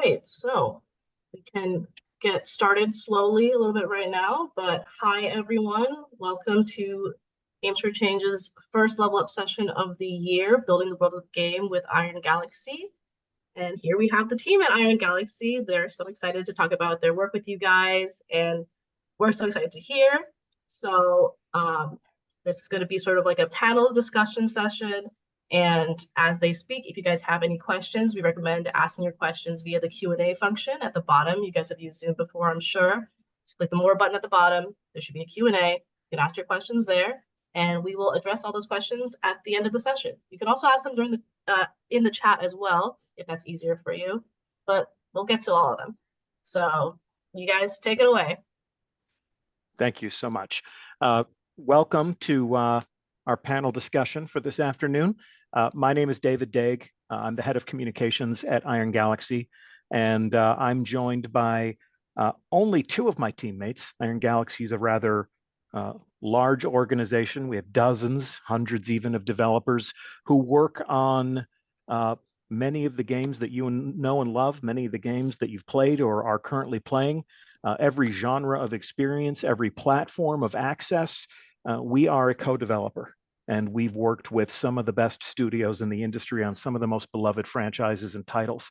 right, so we can get started slowly a little bit right now, but hi everyone. Welcome to Games for Change's first level up session of the year, Building the World of the Game with Iron Galaxy. And here we have the team at Iron Galaxy. They're so excited to talk about their work with you guys, and we're so excited to hear. So this is going to be sort of like a panel discussion session. And as they speak, if you guys have any questions, we recommend asking your questions via the Q&A function at the bottom. You guys have used Zoom before, I'm sure. So click the More button at the bottom. There should be a Q&A. You can ask your questions there, and we will address all those questions at the end of the session. You can also ask them during the in the chat as well, if that's easier for you. But we'll get to all of them. So you guys take it away. Thank you so much. Welcome to our panel discussion for this afternoon. My name is Dague. I'm the head of communications at Iron Galaxy, and I'm joined by only two of my teammates. Iron Galaxy is a rather large organization. We have dozens, hundreds even of developers who work on many of the games that you know and love, many of the games that you've played or are currently playing, every genre of experience, every platform of access. We are a co-developer, and we've worked with some of the best studios in the industry on some of the most beloved franchises and titles.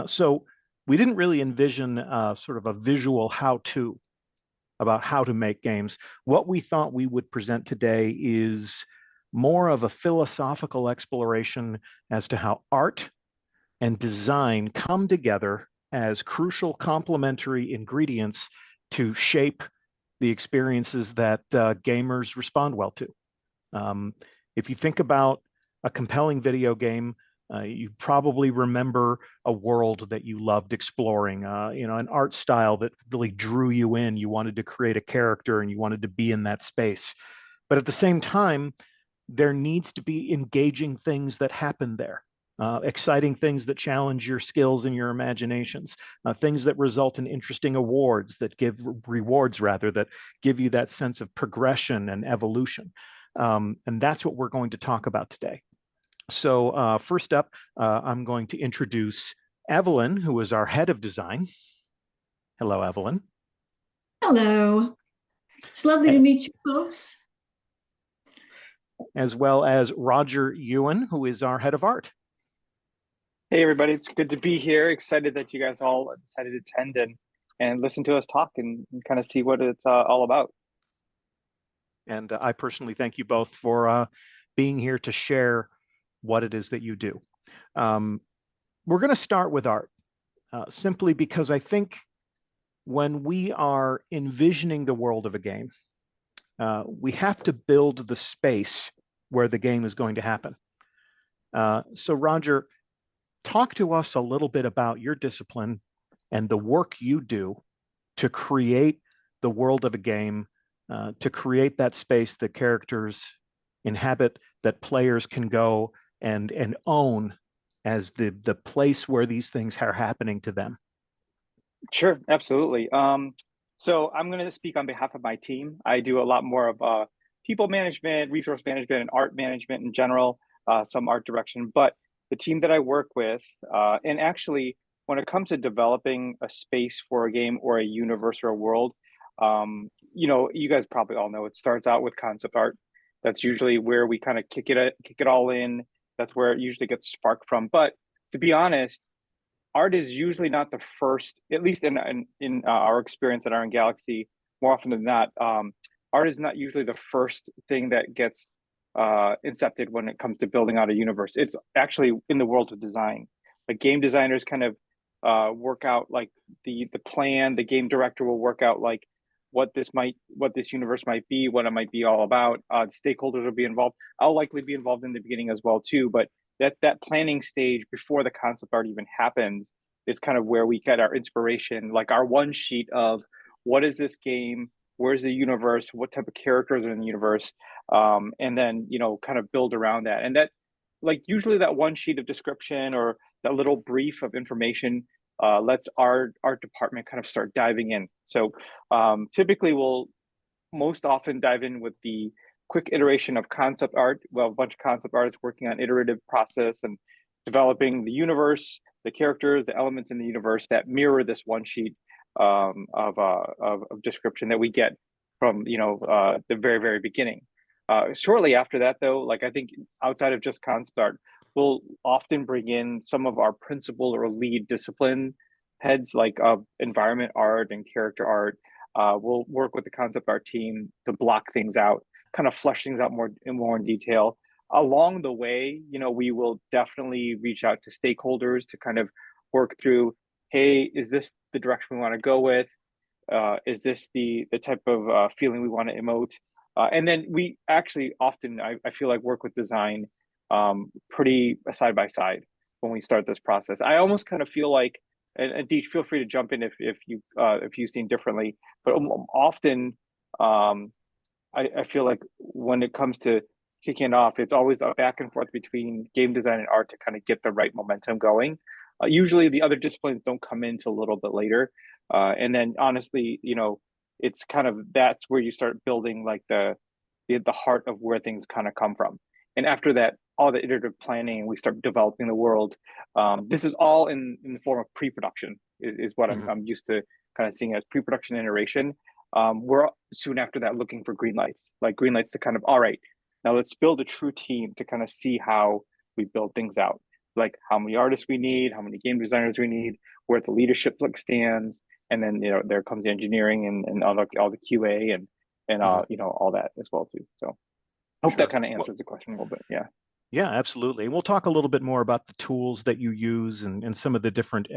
So we didn't really envision sort of a visual how-to about how to make games. What we thought we would present today is more of a philosophical exploration as to how art and design come together as crucial complementary ingredients to shape the experiences that gamers respond well to. If you think about a compelling video game, you probably remember a world that you loved exploring, an art style that really drew you in. You wanted to create a character and you wanted to be in that space. But at the same time, there needs to be engaging things that happen there. Exciting things that challenge your skills and your imaginations, things that result in interesting awards, that give rewards rather, that give you that sense of progression and evolution. And that's what we're going to talk about today. So first up, I'm going to introduce Evelyn, who is our head of design. Hello, Evelyn. Hello. It's lovely to meet you folks. As well as Roger Yuen, who is our head of art. Hey everybody, it's good to be here. Excited that you guys all decided to attend and listen to us talk and kind of see what it's all about. And I personally thank you both for being here to share what it is that you do. We're going to start with art, simply because I think when we are envisioning the world of a game, we have to build the space where the game is going to happen. So Roger, talk to us a little bit about your discipline and the work you do to create the world of a game, to create that space that characters inhabit, that players can go and own as the place where these things are happening to them. Sure, absolutely. So I'm going to speak on behalf of my team. I do a lot more of people management, resource management, and art management in general, some art direction. But the team that I work with, and actually, when it comes to developing a space for a game or a universe or a world, you guys probably all know it starts out with concept art. That's usually where we kind of kick it all in. That's where it usually gets sparked from. But to be honest, art is usually not the first, at least in our experience at Iron Galaxy. More often than not, art is not usually the first thing that gets incepted when it comes to building out a universe. It's actually in the world of design. Like game designers kind of work out like the plan. The game director will work out like what this universe might be, what it might be all about. Stakeholders will be involved. I'll likely be involved in the beginning as well too. But that planning stage before the concept art even happens is kind of where we get our inspiration, like our one sheet of what is this game, where's the universe, what type of characters are in the universe, and then kind of build around that. And that, like, usually that one sheet of description or that little brief of information lets our art department kind of start diving in. So typically we'll most often dive in with the quick iteration of concept art. Well, a bunch of concept artists working on iterative process and developing the universe, the characters, the elements in the universe that mirror this one sheet of description that we get from the very beginning. Shortly after that, though, like I think outside of just concept art, we'll often bring in some of our principal or lead discipline heads, like environment art and character art. We'll work with the concept art team to block things out, kind of flesh things out more in detail. Along the way, we will definitely reach out to stakeholders to kind of work through, hey, is this the direction we want to go with? Is this the type of feeling we want to emote? And then we actually often, I feel like, work with design pretty side by side when we start this process. I almost kind of feel like, and Dague, feel free to jump in if you've seen differently, but often I feel like when it comes to kicking off, it's always a back and forth between game design and art to kind of get the right momentum going. Usually the other disciplines don't come in till a little bit later. And then honestly, it's kind of, that's where you start building like the heart of where things kind of come from. And after that, all the iterative planning, we start developing the world. This is all in the form of pre-production is what I'm used to kind of seeing as pre-production iteration. We're soon after that looking for green lights to kind of, all right, now let's build a true team to kind of see how we build things out. Like how many artists we need, how many game designers we need, where the leadership stands, and then there comes the engineering and all the QA and all that as well too. So I hope that kind of answers the question a little bit. Yeah. Yeah, absolutely. We'll talk a little bit more about the tools that you use and some of the different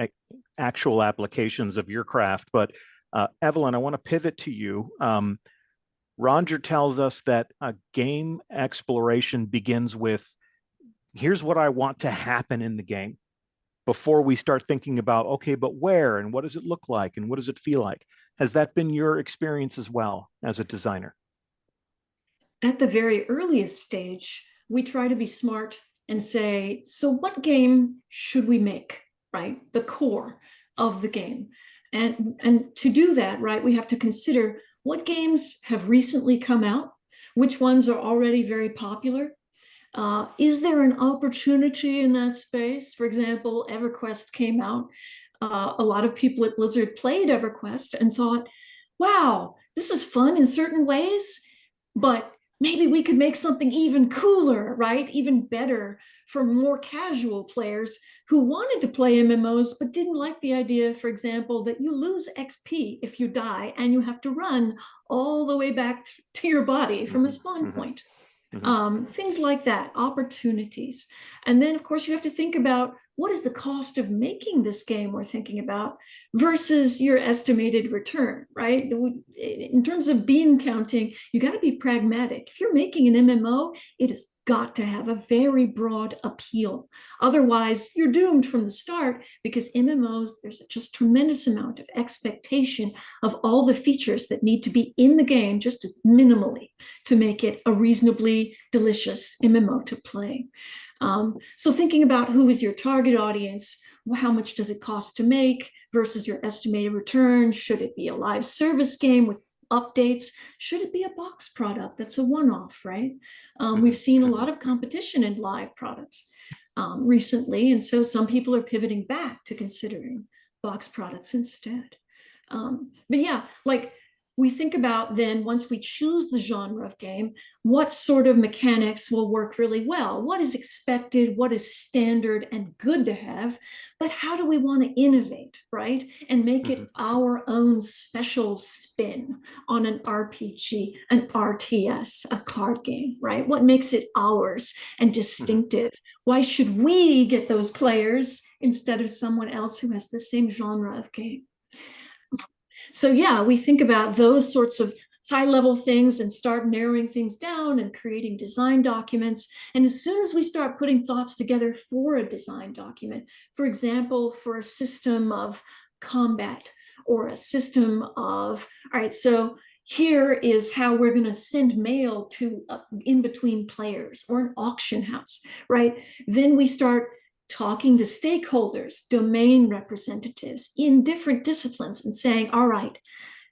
actual applications of your craft. But Evelyn, I want to pivot to you. Roger tells us that a game exploration begins with, here's what I want to happen in the game, before we start thinking about, okay, but where and what does it look like and what does it feel like? Has that been your experience as well as a designer? At the very earliest stage, we try to be smart and say, so what game should we make, right? The core of the game. And to do that, right, we have to consider what games have recently come out, which ones are already very popular. Is there an opportunity in that space? For example, EverQuest came out. A lot of people at Blizzard played EverQuest and thought, wow, this is fun in certain ways, but maybe we could make something even cooler, right? Even better for more casual players who wanted to play MMOs, but didn't like the idea, for example, that you lose XP if you die and you have to run all the way back to your body from a spawn point. Things like that, opportunities. And then, of course, you have to think about what is the cost of making this game we're thinking about versus your estimated return, right? In terms of bean counting, you got to be pragmatic. If you're making an MMO, it has got to have a very broad appeal. Otherwise, you're doomed from the start, because MMOs, there's just a tremendous amount of expectation of all the features that need to be in the game just minimally to make it a reasonably delicious MMO to play. So thinking about who is your target audience, how much does it cost to make versus your estimated return? Should it be a live service game with updates? Should it be a box product that's a one-off, right? We've seen a lot of competition in live products recently, and so some people are pivoting back to considering box products instead. But yeah, like we think about then, once we choose the genre of game, what sort of mechanics will work really well? What is expected? What is standard and good to have? But how do we want to innovate, right? And make it our own special spin on an RPG, an RTS, a card game, right? What makes it ours and distinctive? Why should we get those players instead of someone else who has the same genre of game? So yeah, we think about those sorts of high-level things and start narrowing things down and creating design documents. And as soon as we start putting thoughts together for a design document, for example, for a system of combat or a system of, all right, so here is how we're going to send mail to in between players, or an auction house, right? Then we start talking to stakeholders, domain representatives in different disciplines, and saying, all right,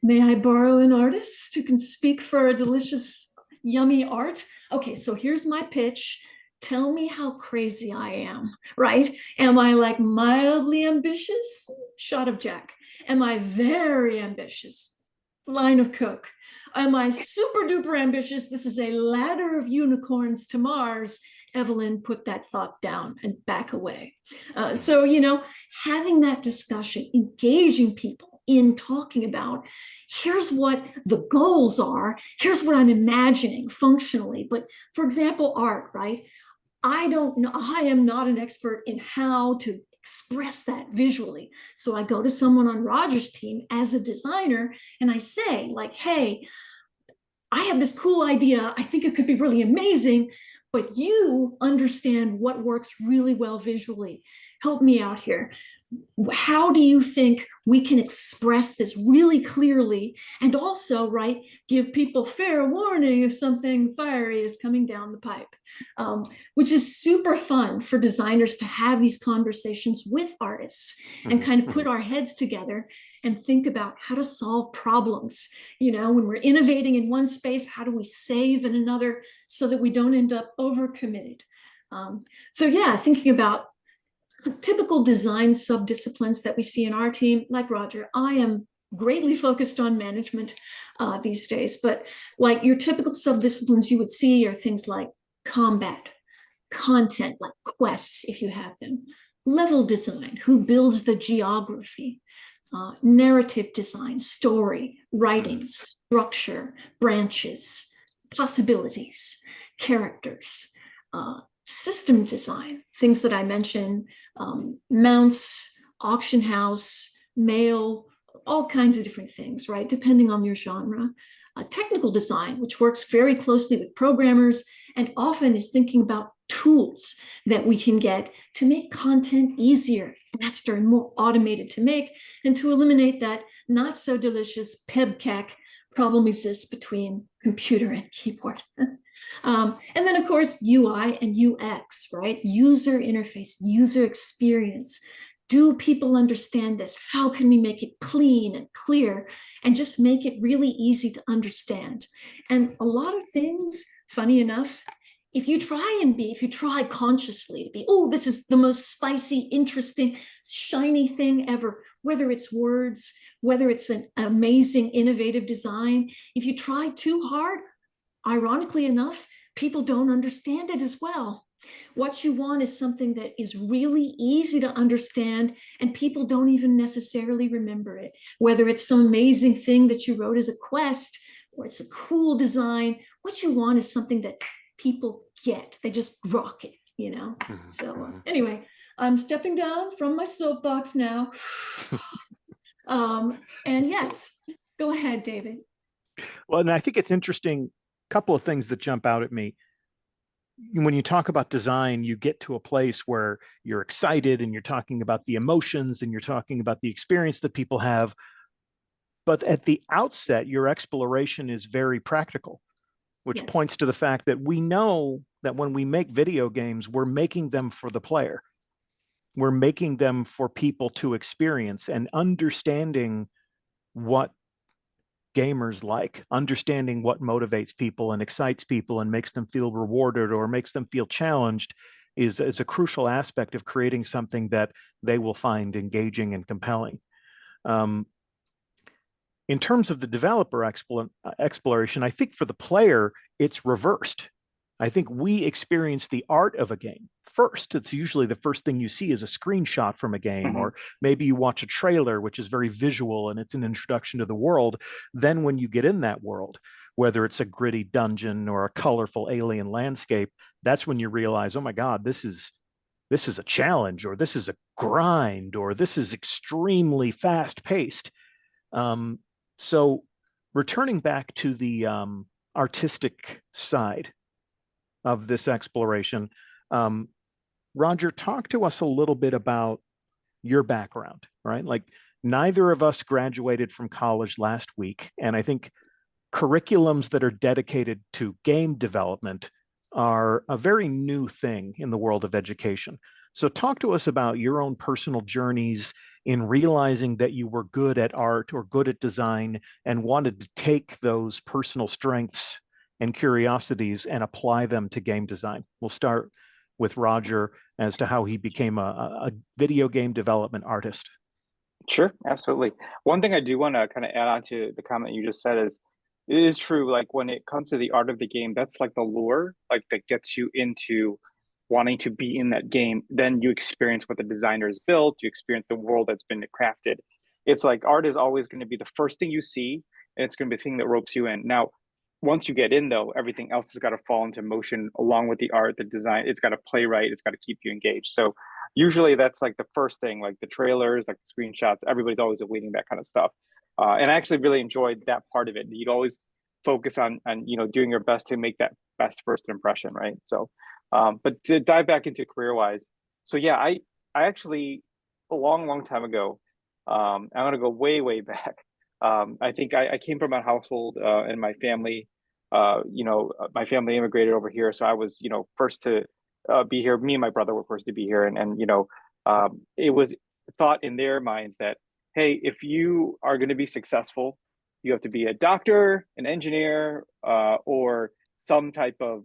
may I borrow an artist who can speak for a delicious, yummy art? Okay, so here's my pitch. tell me how crazy I am, right? Am I like mildly ambitious? Shot of Jack. Am I very ambitious? Line of Coke. Am I super duper ambitious? This is a ladder of unicorns to Mars. Evelyn, put that thought down and back away. So, having that discussion, engaging people in talking about, here's what the goals are, here's what I'm imagining functionally. But for example, art, right? I don't know, I am not an expert in how to express that visually. So I go to someone on Roger's team as a designer and I say, like, hey, I have this cool idea. I think it could be really amazing, but you understand what works really well visually. Help me out here. How do you think we can express this really clearly and also, right, give people fair warning if something fiery is coming down the pipe, which is super fun for designers to have these conversations with artists and kind of put our heads together and think about how to solve problems. When we're innovating in one space, how do we save in another so that we don't end up overcommitted? So yeah, thinking about typical design subdisciplines that we see in our team, like Roger, I am greatly focused on management these days, but like your typical subdisciplines you would see are things like combat, content, like quests, if you have them, level design, who builds the geography, narrative design, story, writing, structure, branches, possibilities, characters, system design, things that I mentioned, mounts, auction house, mail, all kinds of different things, right? Depending on your genre. Technical design, which works very closely with programmers and often is thinking about tools that we can get to make content easier, faster, and more automated to make, and to eliminate that not so delicious PEBCAC problem exists between computer and keyboard. And then, of course, UI and UX, right? User interface, user experience. Do people understand this? How can we make it clean and clear and just make it really easy to understand? And a lot of things, funny enough, if you try consciously to be, oh, this is the most spicy, interesting, shiny thing ever, whether it's words, whether it's an amazing, innovative design, if you try too hard, ironically enough, people don't understand it as well. What you want is something that is really easy to understand and people don't even necessarily remember it. Whether it's some amazing thing that you wrote as a quest or it's a cool design, what you want is something that people get. They just rock it, So anyway, I'm stepping down from my soapbox now. And yes, go ahead, David. Well, and I think it's interesting, a couple of things that jump out at me. When you talk about design, you get to a place where you're excited and you're talking about the emotions and you're talking about the experience that people have. But at the outset, your exploration is very practical, which points to the fact that we know that when we make video games, we're making them for the player. We're making them for people to experience, and understanding what gamers like, understanding what motivates people and excites people and makes them feel rewarded or makes them feel challenged is a crucial aspect of creating something that they will find engaging and compelling. In terms of the developer exploration, I think for the player, it's reversed. I think we experience the art of a game first. It's usually the first thing you see is a screenshot from a game, or maybe you watch a trailer, which is very visual and it's an introduction to the world. Then when you get in that world, whether it's a gritty dungeon or a colorful alien landscape, that's when you realize, oh my God, this is a challenge, or this is a grind, or this is extremely fast paced. So returning back to the artistic side of this exploration, Roger, talk to us a little bit about your background, right? Like, neither of us graduated from college last week, and I think curriculums that are dedicated to game development are a very new thing in the world of education. So talk to us about your own personal journeys in realizing that you were good at art or good at design and wanted to take those personal strengths and curiosities and apply them to game design. We'll start with Roger as to how he became a video game development artist. Sure, absolutely. One thing I do want to kind of add on to the comment you just said is it is true, like when it comes to the art of the game, that's like the lure, like that gets you into wanting to be in that game. Then you experience what the designers built, you experience the world that's been crafted. It's like art is always going to be the first thing you see, and it's going to be the thing that ropes you in. Now, once you get in though, everything else has got to fall into motion along with the art, the design. It's got to play right, it's got to keep you engaged. So usually that's like the first thing, like the trailers, like the screenshots. Everybody's always awaiting that kind of stuff, and I actually really enjoyed that part of it. You'd always focus on doing your best to make that best first impression, right? So but to dive back into career wise, so yeah, I actually a long time ago, I'm gonna go way back. I think I came from a household and my family, my family immigrated over here, so I was first to be here. Me and my brother were first to be here, and it was thought in their minds that, hey, if you are going to be successful, you have to be a doctor, an engineer, or some type of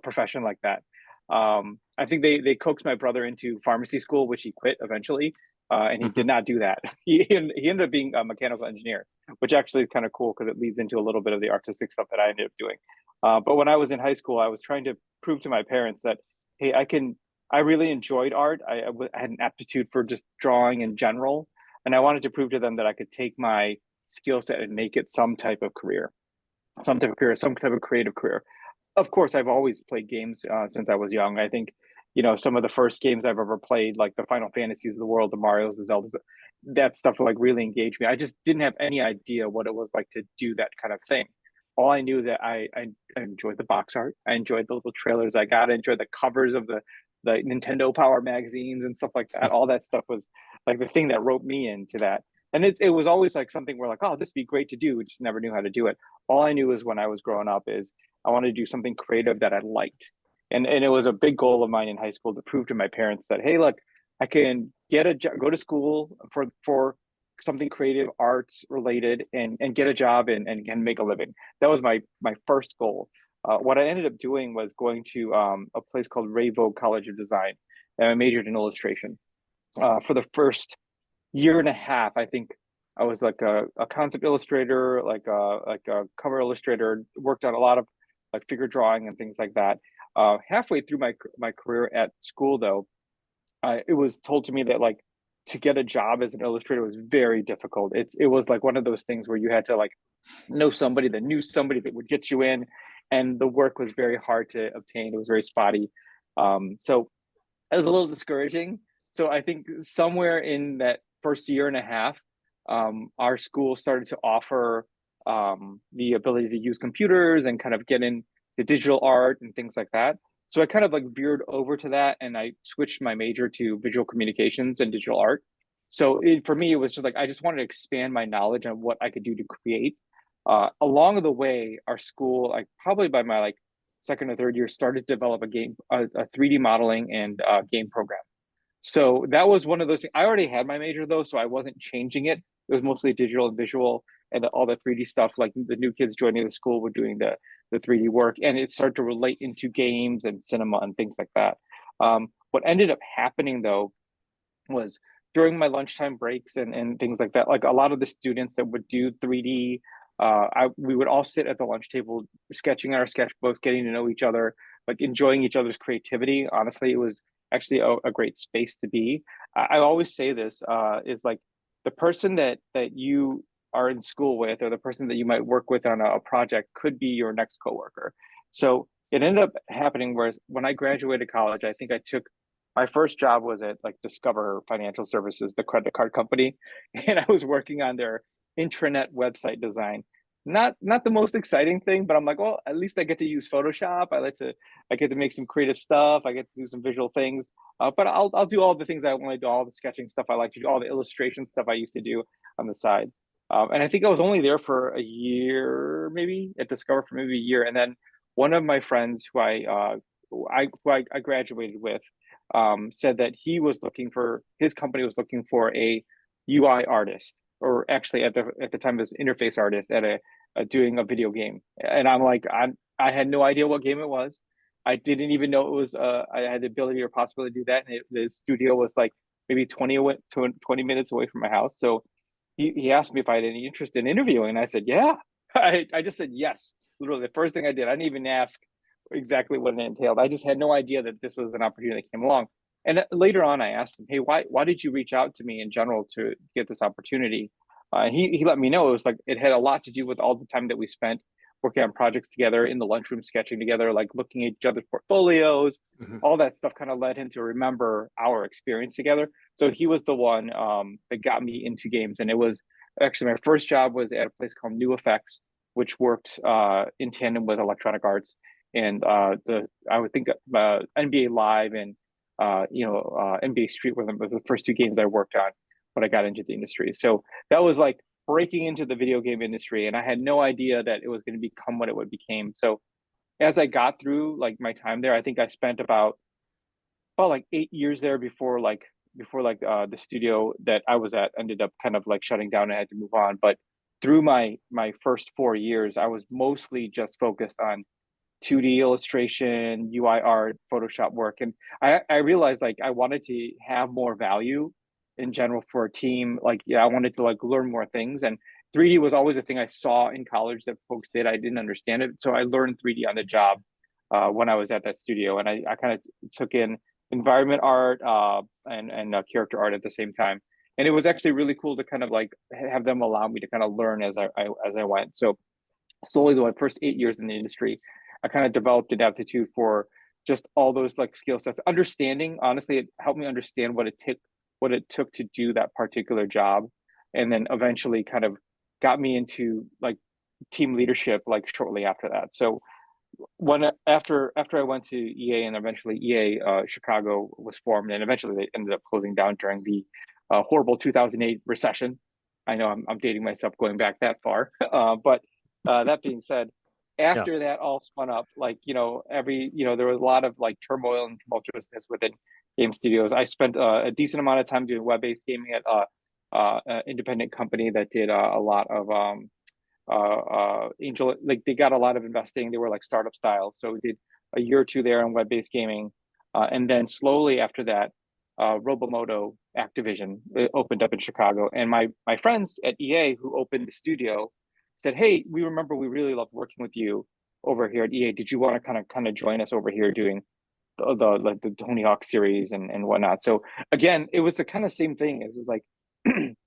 profession like that. I think they coaxed my brother into pharmacy school, which he quit eventually, and he did not do that. He ended up being a mechanical engineer, which actually is kind of cool because it leads into a little bit of the artistic stuff that I ended up doing. But when I was in high school, I was trying to prove to my parents that, hey, I really enjoyed art. I had an aptitude for just drawing in general, and I wanted to prove to them that I could take my skill set and make it some type of career, some type of creative career. Of course, I've always played games since I was young. I think, some of the first games I've ever played, like the Final Fantasies of the world, the Marios, the Zeldas, that stuff like really engaged me. I just didn't have any idea what it was like to do that kind of thing. All I knew that I enjoyed the box art. I enjoyed the little trailers I got. I enjoyed the covers of the Nintendo Power magazines and stuff like that. All that stuff was like the thing that roped me into that. And it was always like something where like, oh, this would be great to do. We just never knew how to do it. All I knew is when I was growing up is I wanted to do something creative that I liked. And it was a big goal of mine in high school to prove to my parents that, hey, look, I can get a job, go to school for something creative, arts related, and get a job and make a living. That was my first goal. What I ended up doing was going to a place called Rayvo College of Design, and I majored in illustration. For the first year and a half, I think I was like a concept illustrator, like a cover illustrator, worked on a lot of like figure drawing and things like that. Halfway through my career at school, though, it was told to me that like to get a job as an illustrator was very difficult. It was like one of those things where you had to like know somebody that knew somebody that would get you in, and the work was very hard to obtain. It was very spotty. So it was a little discouraging. So I think somewhere in that first year and a half, our school started to offer the ability to use computers and kind of get into digital art and things like that. So I kind of like veered over to that, and I switched my major to visual communications and digital art. So for me, it was just like I just wanted to expand my knowledge on what I could do to create. Along the way, our school, like probably by my like second or third year, started to develop a 3D modeling and game program. So that was one of those things. I already had my major though, so I wasn't changing it. It was mostly digital and visual, and all the 3D stuff. Like the new kids joining the school were doing the 3D work, and it started to relate into games and cinema and things like that. What ended up happening though was during my lunchtime breaks and things like that, like a lot of the students that would do 3D, we would all sit at the lunch table sketching our sketchbooks, getting to know each other, like enjoying each other's creativity. Honestly, it was actually a great space to be. I always say this is like the person that you are in school with, or the person that you might work with on a project, could be your next coworker. So it ended up happening where when I graduated college, I think I took my first job was at like Discover Financial Services, the credit card company, and I was working on their intranet website design. Not the most exciting thing, but I'm like, well, at least I get to use Photoshop. I get to make some creative stuff. I get to do some visual things. But I'll do all the things I want to do, all the sketching stuff I like to do, all the illustration stuff I used to do on the side. And I think I was only there for a year, maybe at Discover for maybe a year. And then one of my friends who I graduated with said that his company was looking for a UI artist, or actually at the time it was interface artist at doing a video game. And I'm like, I had no idea what game it was. I didn't even know it was I had the ability or possibility to do that. And the studio was like maybe 20 minutes away from my house. So he asked me if I had any interest in interviewing, and I said, yeah. I just said yes. Literally, the first thing I did, I didn't even ask exactly what it entailed. I just had no idea that this was an opportunity that came along. And later on, I asked him, hey, why did you reach out to me in general to get this opportunity? He let me know it was like it had a lot to do with all the time that we spent working on projects together in the lunchroom, sketching together, like looking at each other's portfolios. All that stuff kind of led him to remember our experience together. So he was the one that got me into games. And it was actually my first job was at a place called New Effects, which worked in tandem with Electronic Arts. And I would think NBA Live and NBA Street were the first two games I worked on when I got into the industry. So that was like breaking into the video game industry, and I had no idea that it was going to become what it became. So as I got through like my time there, I think I spent about like 8 years there before the studio that I was at ended up kind of like shutting down and I had to move on. But through my first 4 years, I was mostly just focused on 2D illustration, UI art, Photoshop work. And I realized like I wanted to have more value in general for a team. Like, yeah, I wanted to like learn more things. And 3D was always a thing I saw in college that folks did. I didn't understand it. So I learned 3D on the job when I was at that studio. And I kind of took in environment art and character art at the same time. And it was actually really cool to kind of like have them allow me to kind of learn as I went. So slowly, the first 8 years in the industry, I kind of developed an aptitude for just all those like skill sets. Understanding, honestly, it helped me understand what it took to do that particular job, and then eventually kind of got me into like team leadership like shortly after that. So after I went to EA, and eventually EA Chicago was formed, and eventually they ended up closing down during the horrible 2008 recession. I know I'm dating myself going back that far, but that being said, after that all spun up, like there was a lot of like turmoil and tumultuousness within game studios. I spent a decent amount of time doing web-based gaming at an independent company that did a lot of angel, like they got a lot of investing. They were like startup style, so we did a year or two there on web-based gaming, and then slowly after that, Robomoto Activision opened up in Chicago, and my friends at EA who opened the studio said, hey, we remember we really loved working with you over here at EA. Did you want to kind of join us over here doing the Tony Hawk series and whatnot? So again, it was the kind of same thing. It was like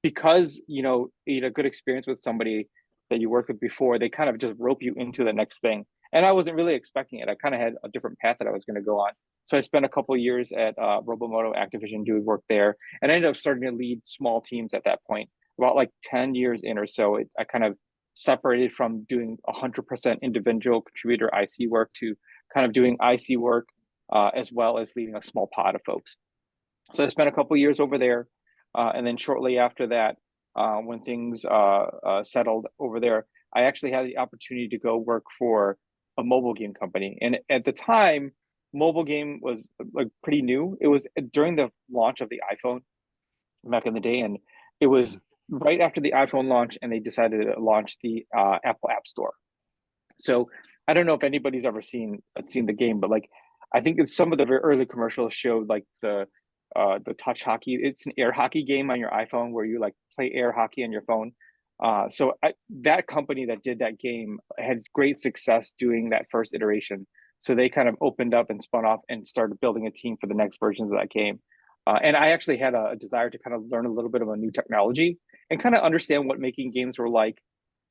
because you had a good experience with somebody that you worked with before, they kind of just rope you into the next thing. And I wasn't really expecting it. I kind of had a different path that I was going to go on. So I spent a couple of years at Robomoto Activision doing work there, and I ended up starting to lead small teams at that point. About like 10 years in or so, I kind of separated from doing 100% individual contributor IC work to kind of doing IC work as well as leading a small pod of folks. So I spent a couple of years over there, and then shortly after that, when things settled over there, I actually had the opportunity to go work for a mobile game company. And at the time, mobile game was like pretty new. It was during the launch of the iPhone back in the day, and it was right after the iPhone launch, and they decided to launch the Apple App Store. So I don't know if anybody's ever seen the game, but like I think some of the very early commercials showed like the touch hockey. It's an air hockey game on your iPhone where you like play air hockey on your phone. So that company that did that game had great success doing that first iteration. So they kind of opened up and spun off and started building a team for the next versions of that game. And I actually had a desire to kind of learn a little bit of a new technology and kind of understand what making games were like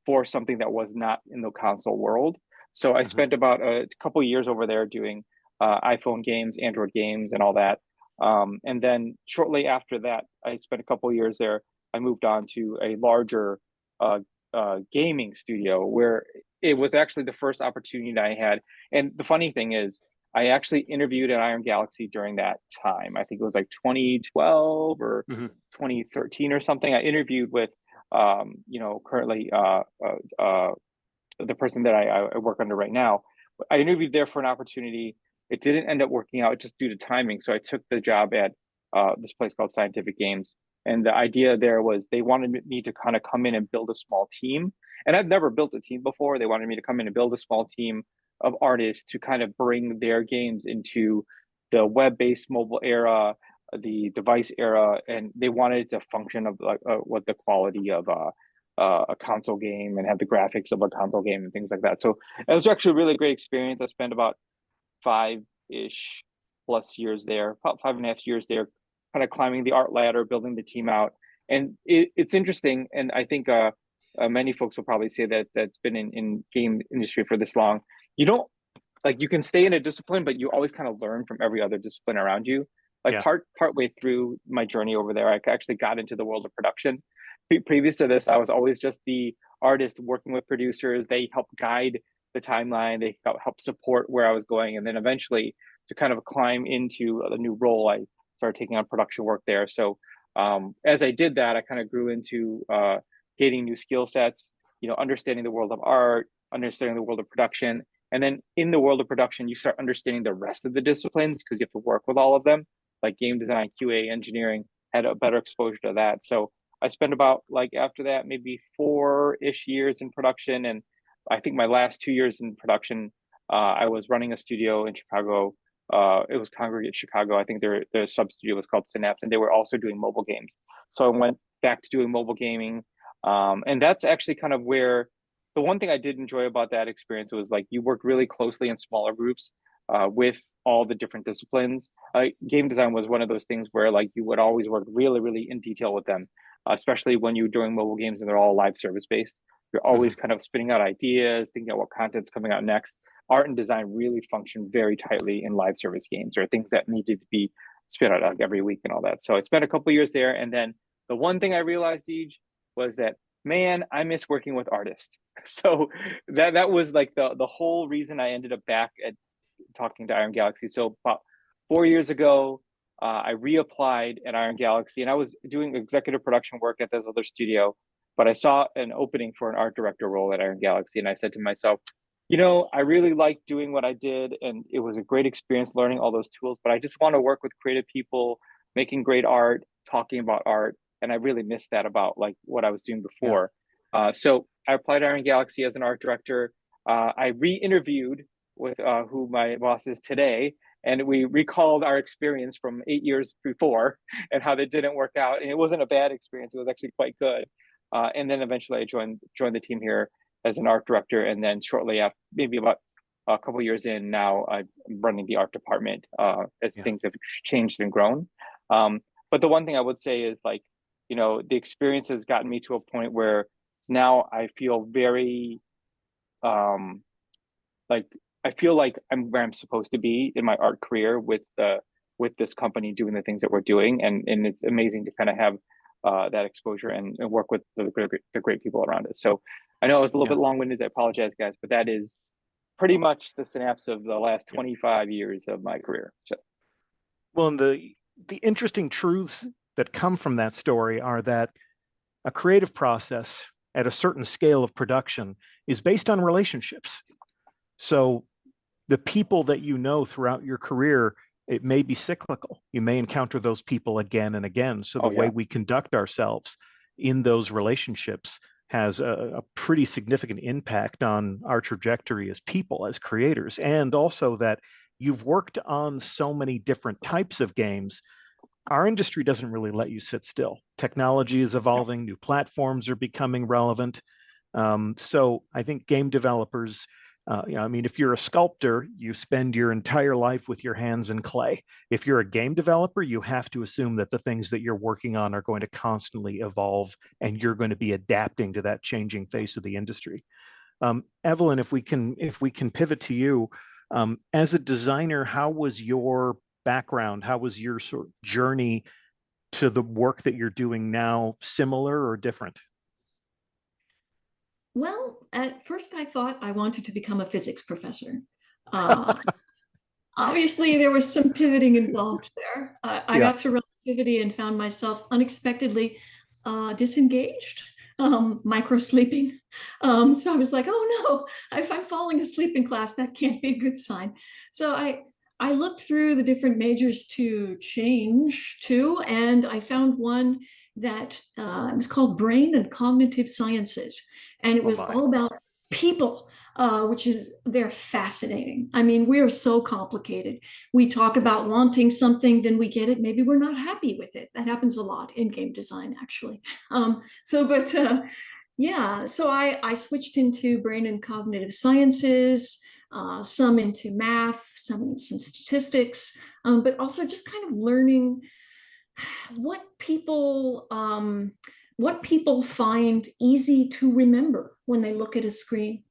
for something that was not in the console world. So I spent about a couple of years over there doing iPhone games, Android games, and all that. And then shortly after that, I spent a couple of years there. I moved on to a larger gaming studio where it was actually the first opportunity that I had. And the funny thing is, I actually interviewed at Iron Galaxy during that time. I think it was like 2012 or 2013 or something. I interviewed with, currently the person that I work under right now. I interviewed there for an opportunity. It didn't end up working out just due to timing. So I took the job at this place called Scientific Games. And the idea there was they wanted me to kind of come in and build a small team. And I've never built a team before. They wanted me to come in and build a small team of artists to kind of bring their games into the web-based mobile era, the device era, and they wanted it to function of like what the quality of a console game and have the graphics of a console game and things like that. So it was actually a really great experience. I spent about 5-ish plus years there, about 5.5 years there, kind of climbing the art ladder, building the team out. And it's interesting, and I think many folks will probably say that that's been in game industry for this long. You don't like you can stay in a discipline, but you always kind of learn from every other discipline around you. Like Yeah. partway through my journey over there, I actually got into the world of production. Previous to this, I was always just the artist working with producers. They helped guide the timeline. They help support where I was going, and then eventually to kind of climb into a new role, I started taking on production work there. So as I did that, I kind of grew into gaining new skill sets, understanding the world of art, understanding the world of production. And then in the world of production, you start understanding the rest of the disciplines because you have to work with all of them, like game design, QA, engineering, had a better exposure to that. So I spent about after that, maybe 4-ish years in production. And I think my last 2 years in production, I was running a studio in Chicago. It was Congregate Chicago. I think their sub studio was called Synapse, and they were also doing mobile games. So I went back to doing mobile gaming. And that's actually kind of where the one thing I did enjoy about that experience was you worked really closely in smaller groups with all the different disciplines. Game design was one of those things where you would always work really, really in detail with them, especially when you're doing mobile games and they're all live service based. You're always kind of spitting out ideas, thinking about what content's coming out next. Art and design really function very tightly in live service games or things that needed to be spit out every week and all that. So I spent a couple of years there. And then the one thing I realized, Dague, was that, man, I miss working with artists. So that was the whole reason I ended up back at talking to Iron Galaxy. So about 4 years ago, I reapplied at Iron Galaxy, and I was doing executive production work at this other studio, but I saw an opening for an art director role at Iron Galaxy, and I said to myself, I really liked doing what I did, and it was a great experience learning all those tools, but I just want to work with creative people, making great art, talking about art, and I really missed that about what I was doing before. Yeah. So I applied to Iron Galaxy as an art director. I re-interviewed with who my boss is today, and we recalled our experience from 8 years before and how that didn't work out. And it wasn't a bad experience; it was actually quite good. And then eventually I joined the team here as an art director, and then shortly after, maybe about a couple of years in now, I'm running the art department as things have changed and grown. But the one thing I would say is the experience has gotten me to a point where now I feel very I feel like I'm where I'm supposed to be in my art career with this company doing the things that we're doing, and it's amazing to kind of have that exposure and work with the great people around us. So I know it was a little bit long-winded. I apologize, guys, but that is pretty much the synapse of the last 25 years of my career. So. Well, and the interesting truths that come from that story are that a creative process at a certain scale of production is based on relationships. So the people that throughout your career, it may be cyclical. You may encounter those people again and again. So the way we conduct ourselves in those relationships has a pretty significant impact on our trajectory as people, as creators. And also that you've worked on so many different types of games. Our industry doesn't really let you sit still. Technology is evolving, new platforms are becoming relevant. So I think game developers, if you're a sculptor, you spend your entire life with your hands in clay. If you're a game developer, you have to assume that the things that you're working on are going to constantly evolve, and you're going to be adapting to that changing face of the industry. Evelyn, if we can pivot to you, as a designer, how was your background? How was your sort of journey to the work that you're doing now? Similar or different? Well, at first I thought I wanted to become a physics professor. Obviously, there was some pivoting involved there. I got to relativity and found myself unexpectedly disengaged, micro-sleeping. So I was like, oh no, if I'm falling asleep in class, that can't be a good sign. So I looked through the different majors to change to, and I found one that it was called Brain and Cognitive Sciences. And it was all about people, they're fascinating. I mean, we are so complicated. We talk about wanting something, then we get it. Maybe we're not happy with it. That happens a lot in game design, actually. Yeah, so I switched into brain and cognitive sciences, some into math, some statistics, but also just kind of learning what people find easy to remember when they look at a screen,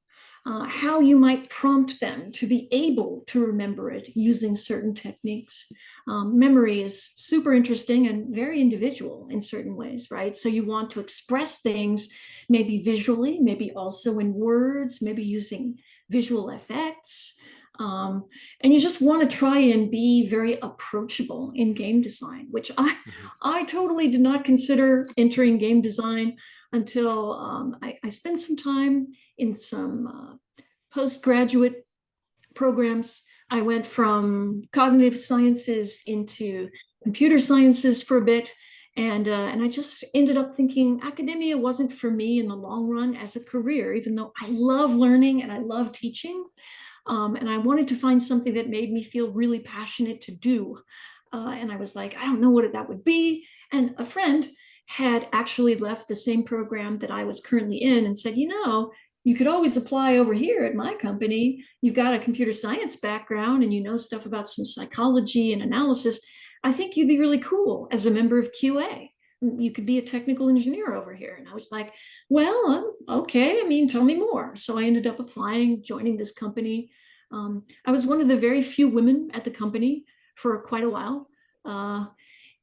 how you might prompt them to be able to remember it using certain techniques. Memory is super interesting and very individual in certain ways, right? So you want to express things maybe visually, maybe also in words, maybe using visual effects. And you just want to try and be very approachable in game design, which I totally did not consider entering game design until I spent some time in some postgraduate programs. I went from cognitive sciences into computer sciences for a bit. And I just ended up thinking academia wasn't for me in the long run as a career, even though I love learning and I love teaching. And I wanted to find something that made me feel really passionate to do. And I was like, I don't know what that would be. And a friend had actually left the same program that I was currently in and said, you could always apply over here at my company. You've got a computer science background and you know stuff about some psychology and analysis. I think you'd be really cool as a member of QA. You could be a technical engineer over here. And I was like, well, okay, tell me more. So I ended up applying, joining this company. I was one of the very few women at the company for quite a while.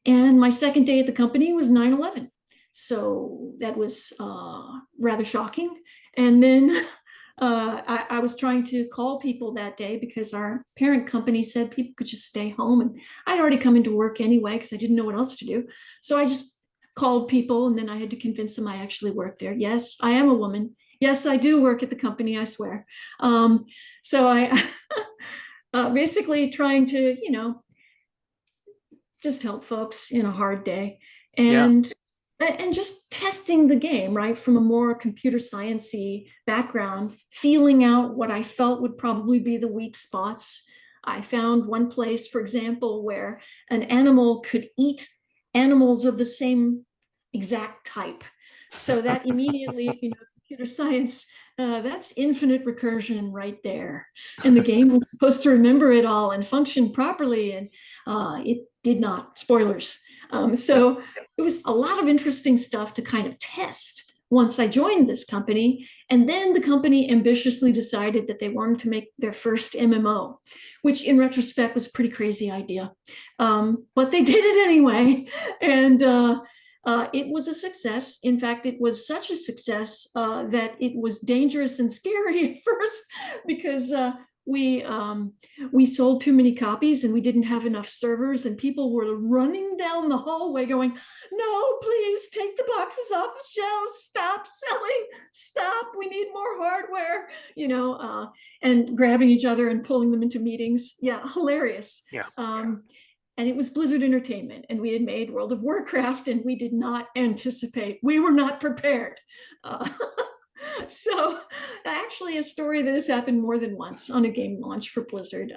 And my second day at the company was 9/11. So that was rather shocking. And then I was trying to call people that day because our parent company said people could just stay home. And I'd already come into work anyway because I didn't know what else to do. So I just called people and then I had to convince them I actually worked there. Yes, I am a woman. Yes, I do work at the company, I swear. So I basically trying to, just help folks in a hard day and just testing the game, right? From a more computer sciencey background, feeling out what I felt would probably be the weak spots. I found one place, for example, where an animal could eat animals of the same exact type. So that immediately, if you know computer science, that's infinite recursion right there. And the game was supposed to remember it all and function properly, and it did not. Spoilers. So it was a lot of interesting stuff to kind of test once I joined this company. And then the company ambitiously decided that they wanted to make their first MMO, which in retrospect was a pretty crazy idea. But they did it anyway. And it was a success. In fact, it was such a success that it was dangerous and scary at first because we sold too many copies and we didn't have enough servers, and people were running down the hallway going, no, please take the boxes off the shelves, stop selling, stop, we need more hardware, and grabbing each other and pulling them into meetings. Yeah, hilarious. And it was Blizzard Entertainment, and we had made World of Warcraft, and we did not anticipate, we were not prepared. So actually a story that has happened more than once on a game launch for Blizzard,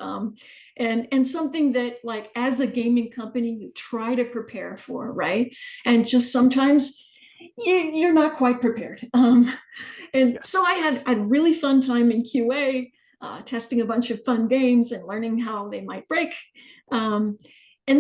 and something that, like, as a gaming company, you try to prepare for, right? And just sometimes you're not quite prepared. So I had a really fun time in QA, testing a bunch of fun games and learning how they might break. And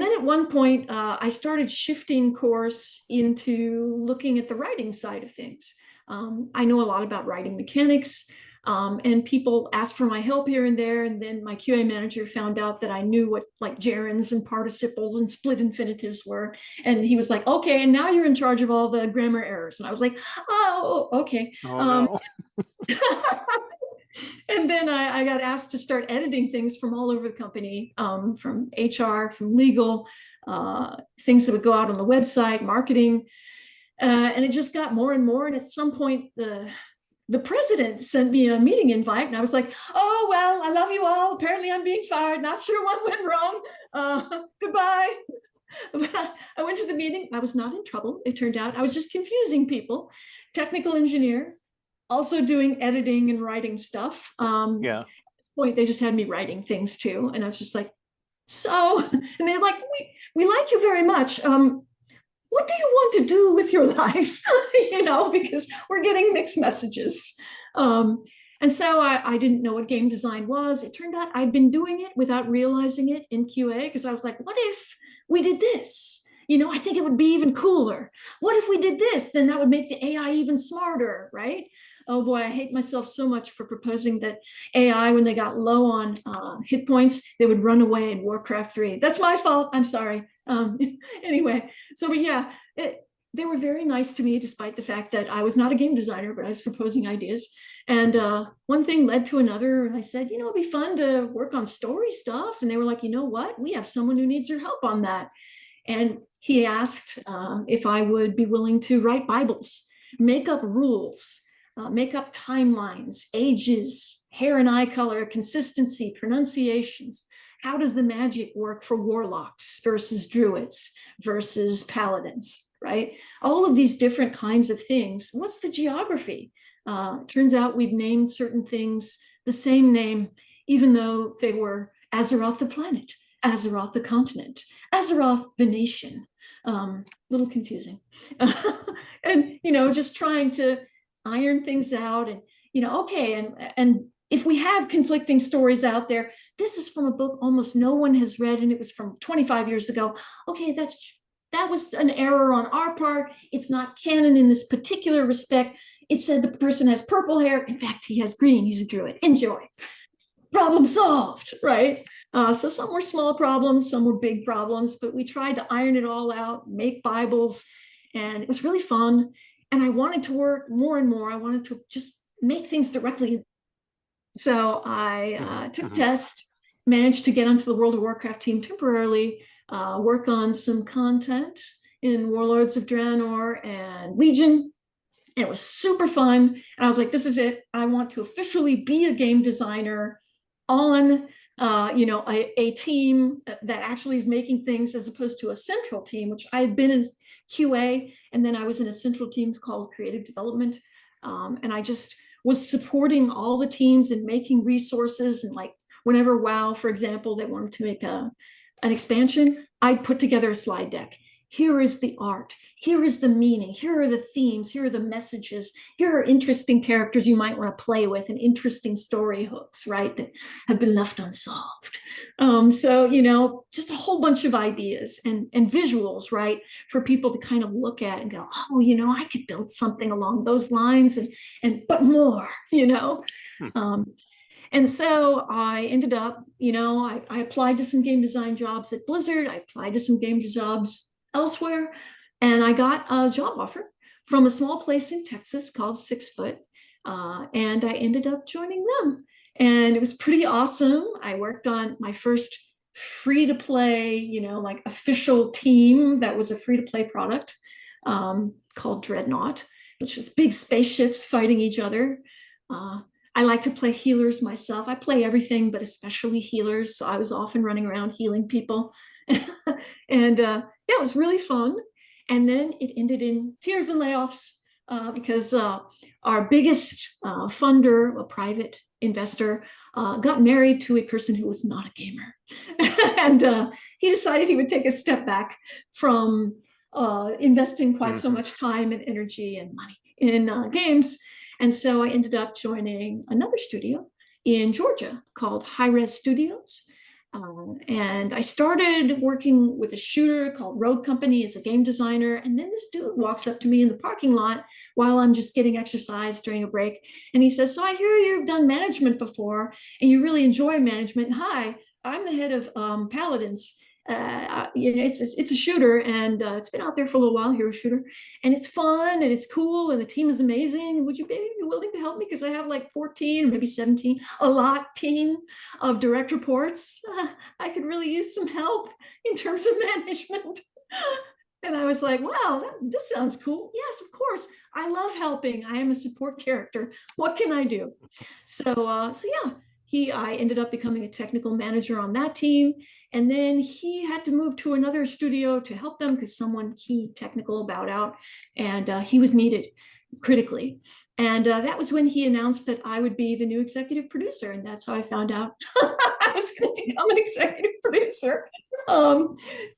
then at one point, I started shifting course into looking at the writing side of things. I know a lot about writing mechanics, and people asked for my help here and there. And then my QA manager found out that I knew what like gerunds and participles and split infinitives were. And he was like, okay, and now you're in charge of all the grammar errors. And I was like, oh, okay. Oh, no. And then I got asked to start editing things from all over the company, from HR, from legal, things that would go out on the website, marketing. And it just got more and more. And at some point, the president sent me a meeting invite, and I was like, oh, well, I love you all. Apparently I'm being fired. Not sure what went wrong. Goodbye. But I went to the meeting. I was not in trouble, it turned out. I was just confusing people. Technical engineer, also doing editing and writing stuff. Yeah. At this point, they just had me writing things too. And I was just like, so, and they're like, we like you very much. What do you want to do with your life? Because we're getting mixed messages. And so I didn't know what game design was. It turned out I'd been doing it without realizing it in QA, because I was like, what if we did this? I think it would be even cooler. What if we did this? Then that would make the AI even smarter, right? Oh boy, I hate myself so much for proposing that AI, when they got low on hit points, they would run away in Warcraft 3. That's my fault. I'm sorry. Anyway, so but yeah, they were very nice to me, despite the fact that I was not a game designer, but I was proposing ideas. And one thing led to another. And I said, it'd be fun to work on story stuff. And they were like, you know what? We have someone who needs your help on that. And he asked if I would be willing to write Bibles, make up rules, make up timelines, ages, hair and eye color, consistency, pronunciations. How does the magic work for warlocks versus druids versus paladins, right? All of these different kinds of things. What's the geography? Turns out we've named certain things the same name, even though they were Azeroth the planet, Azeroth the continent, Azeroth the nation. Little confusing. And, just trying to iron things out and, okay. And if we have conflicting stories out there, this is from a book almost no one has read, and it was from 25 years ago. Okay, that was an error on our part. It's not canon in this particular respect. It said the person has purple hair. In fact, he has green. He's a druid. Enjoy. Problem solved, right? So some were small problems, some were big problems, but we tried to iron it all out, make Bibles, and it was really fun. And I wanted to work more and more. I wanted to just make things directly. So I took a test, managed to get onto the World of Warcraft team temporarily, work on some content in Warlords of Draenor and Legion. And it was super fun. And I was like, this is it. I want to officially be a game designer on a team that actually is making things, as opposed to a central team, which I had been in QA, and then I was in a central team called creative development. And I just was supporting all the teams and making resources. And like whenever WoW, for example, they wanted to make an expansion, I'd put together a slide deck. Here is the art. Here is the meaning. Here are the themes. Here are the messages. Here are interesting characters you might want to play with, and interesting story hooks, right, that have been left unsolved. So, just a whole bunch of ideas and visuals, right, for people to kind of look at and go, oh, I could build something along those lines but more, And so I ended up, I applied to some game design jobs at Blizzard. I applied to some game jobs elsewhere, and I got a job offer from a small place in Texas called 6 Foot, and I ended up joining them, and it was pretty awesome. I worked on my first free-to-play, like official team that was a free-to-play product called Dreadnought, which was big spaceships fighting each other. I like to play healers myself. I play everything, but especially healers. So I was often running around healing people. And it was really fun. And then it ended in tears and layoffs because our biggest funder, a private investor, got married to a person who was not a gamer. And he decided he would take a step back from investing quite so much time and energy and money in games. And so I ended up joining another studio in Georgia called High Res Studios. And I started working with a shooter called Rogue Company as a game designer. And then this dude walks up to me in the parking lot while I'm just getting exercise during a break. And he says, so I hear you've done management before and you really enjoy management. Hi, I'm the head of Paladins. It's a shooter, and it's been out there for a little while, hero shooter, and it's fun and it's cool and the team is amazing. Would you be willing to help me? Because I have like 14 or maybe 17, a lot team of direct reports. I could really use some help in terms of management. And I was like, wow, this sounds cool. Yes, of course. I love helping. I am a support character. What can I do? So yeah. I ended up becoming a technical manager on that team. And then he had to move to another studio to help them because someone key technical bowed out, and he was needed critically. And that was when he announced that I would be the new executive producer. And that's how I found out I was going to become an executive producer,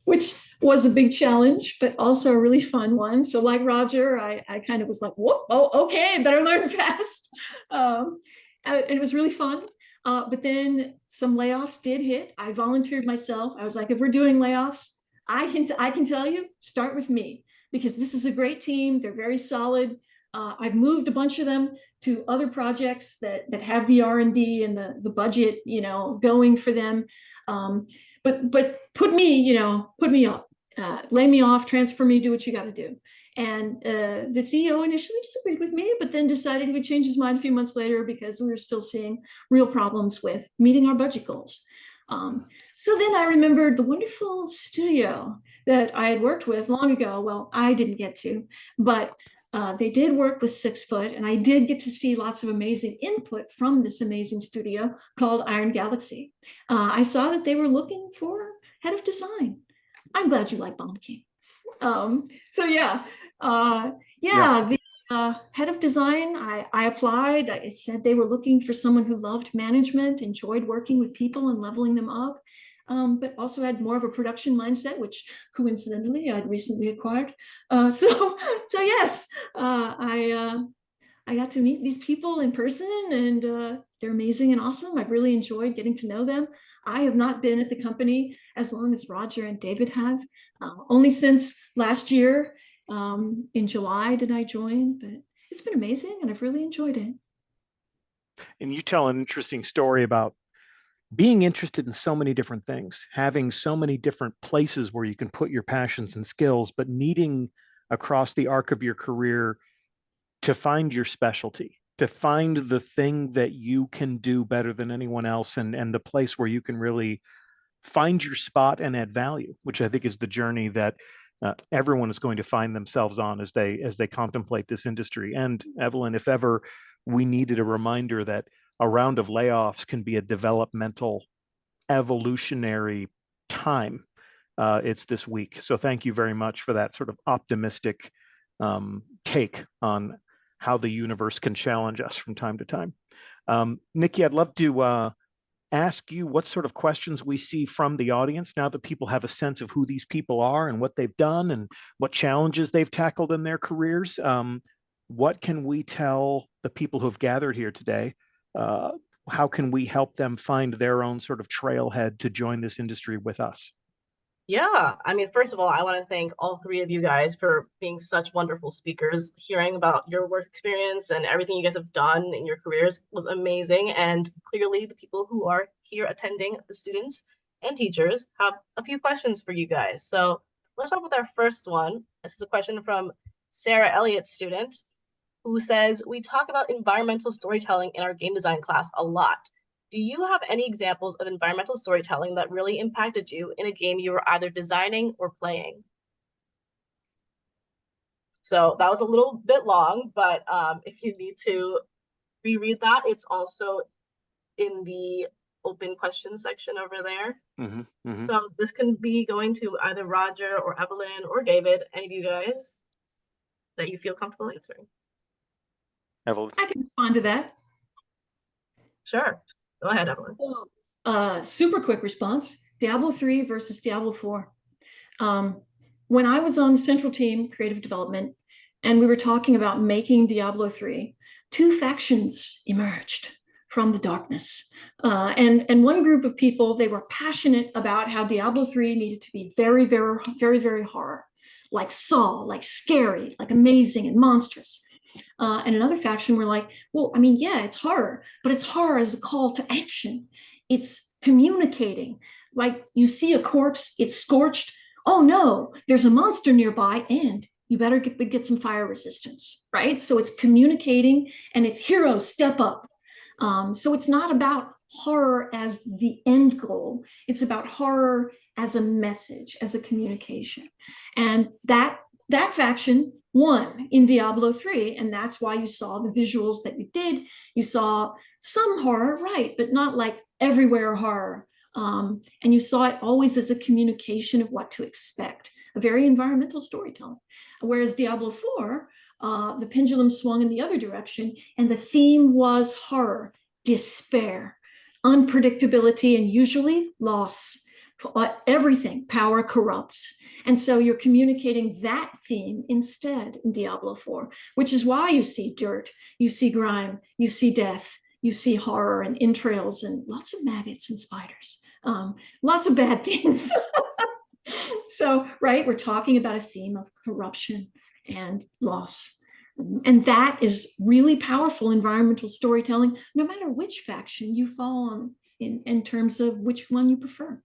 which was a big challenge, but also a really fun one. So like Roger, I kind of was like, whoa, oh, okay, better learn fast. And it was really fun. But then some layoffs did hit. I volunteered myself. I was like, if we're doing layoffs, I can tell you, start with me, because this is a great team. They're very solid. I've moved a bunch of them to other projects that have the R&D and the budget, going for them. But put me up, lay me off, transfer me, do what you got to do. And the CEO initially disagreed with me, but then decided he would change his mind a few months later because we were still seeing real problems with meeting our budget goals. So then I remembered the wonderful studio that I had worked with long ago. Well, I didn't get to, but they did work with 6 Foot, and I did get to see lots of amazing input from this amazing studio called Iron Galaxy. I saw that they were looking for head of design. I'm glad you like Bomb King. So yeah, the head of design, I applied. I said they were looking for someone who loved management, enjoyed working with people and leveling them up, but also had more of a production mindset, which coincidentally I'd recently acquired. So yes, I got to meet these people in person, and they're amazing and awesome. I've really enjoyed getting to know them. I have not been at the company as long as Roger and David have. Only since last year, in July, did I join, but it's been amazing and I've really enjoyed it. And you tell an interesting story about being interested in so many different things, having so many different places where you can put your passions and skills, but needing across the arc of your career to find your specialty, to find the thing that you can do better than anyone else, and the place where you can really find your spot and add value, which I think is the journey that everyone is going to find themselves on as they contemplate this industry. And Evelyn, if ever we needed a reminder that a round of layoffs can be a developmental, evolutionary time, it's this week. So thank you very much for that sort of optimistic take on how the universe can challenge us from time to time. Nikki, I'd love to ask you what sort of questions we see from the audience now that people have a sense of who these people are and what they've done and what challenges they've tackled in their careers. What can we tell the people who have gathered here today? How can we help them find their own sort of trailhead to join this industry with us? Yeah, I mean, first of all, I want to thank all 3 of you guys for being such wonderful speakers. Hearing about your work experience and everything you guys have done in your careers was amazing. And clearly the people who are here attending, the students and teachers, have a few questions for you guys. So let's start with our first one. This is a question from Sarah Elliott's student, who says, we talk about environmental storytelling in our game design class a lot. Do you have any examples of environmental storytelling that really impacted you in a game you were either designing or playing? So that was a little bit long, but if you need to reread that, it's also in the open question section over there. So this can be going to either Roger or Evelyn or David, any of you guys that you feel comfortable answering. Evelyn. I can respond to that. Sure. Go ahead, Evelyn. Super quick response, Diablo 3 versus Diablo 4. When I was on the central team, creative development, and we were talking about making Diablo 3, 2 factions emerged from the darkness. And one group of people, they were passionate about how Diablo 3 needed to be very, very, very, very horror, like Saw, like scary, like amazing and monstrous. And another faction were like, well, I mean, yeah, it's horror, but it's horror as a call to action. It's communicating. Like you see a corpse, it's scorched. Oh no, there's a monster nearby and you better get some fire resistance, right? So it's communicating and it's heroes step up. So it's not about horror as the end goal. It's about horror as a message, as a communication. And that faction won in Diablo 3, and that's why you saw the visuals that you did. You saw some horror, right, but not like everywhere horror. And you saw it always as a communication of what to expect, a very environmental storytelling. Whereas Diablo 4, the pendulum swung in the other direction, and the theme was horror, despair, unpredictability, and usually loss. Everything, power corrupts. And so you're communicating that theme instead in Diablo 4, which is why you see dirt, you see grime, you see death, you see horror and entrails and lots of maggots and spiders, lots of bad things. So, right, we're talking about a theme of corruption and loss. And that is really powerful environmental storytelling, no matter which faction you fall on in terms of which one you prefer.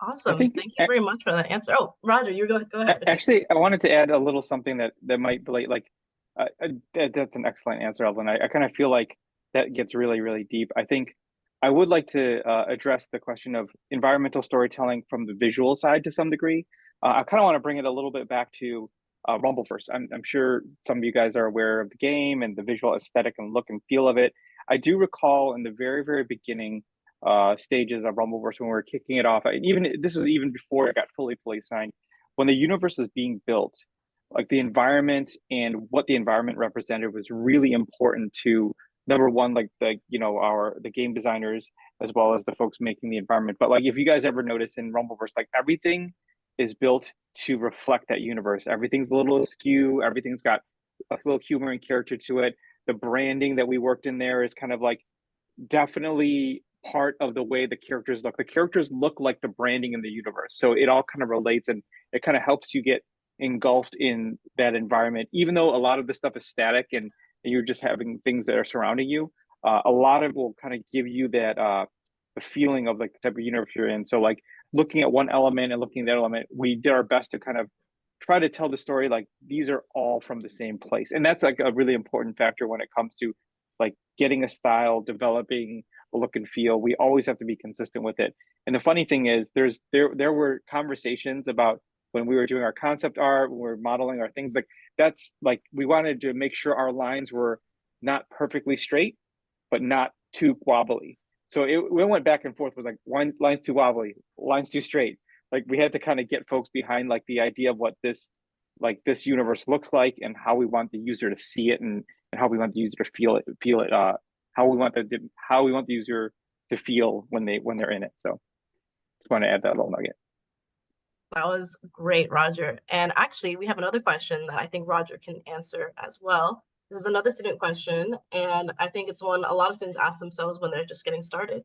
Awesome. think- Thank you very much for that answer. Oh, Roger, you go ahead. Actually, I wanted to add a little something that might relate. That's an excellent answer, Evelyn. I kind of feel like that gets really, really deep. I think I would like to address the question of environmental storytelling from the visual side to some degree. I kind of want to bring it a little bit back to Rumbleverse. I'm sure some of you guys are aware of the game and the visual aesthetic and look and feel of it. I do recall in the very, very beginning stages of Rumbleverse when we were kicking it off. This was even before it got fully signed. When the universe was being built, like the environment and what the environment represented was really important to number one, like the game designers as well as the folks making the environment. But like if you guys ever notice in Rumbleverse, like everything is built to reflect that universe. Everything's a little askew. Everything's got a little humor and character to it. The branding that we worked in there is kind of like definitely part of the way the characters look. The characters look like the branding in the universe. So it all kind of relates and it kind of helps you get engulfed in that environment, even though a lot of the stuff is static and you're just having things that are surrounding you. A lot of it will kind of give you that the feeling of like the type of universe you're in. So like looking at one element and looking at that element, we did our best to kind of try to tell the story like these are all from the same place. And that's like a really important factor when it comes to like getting a style, developing a look and feel. We always have to be consistent with it. And the funny thing is there were conversations about when we were doing our concept art, when we were modeling our things, like that's like we wanted to make sure our lines were not perfectly straight, but not too wobbly. So we went back and forth with like lines too wobbly, lines too straight. Like we had to kind of get folks behind like the idea of what this universe looks like and how we want the user to see it and how we want the user to feel it, how we want the user to feel when they're in it. So just want to add that little nugget. That was great, Roger. And actually, we have another question that I think Roger can answer as well. This is another student question, and I think it's one a lot of students ask themselves when they're just getting started.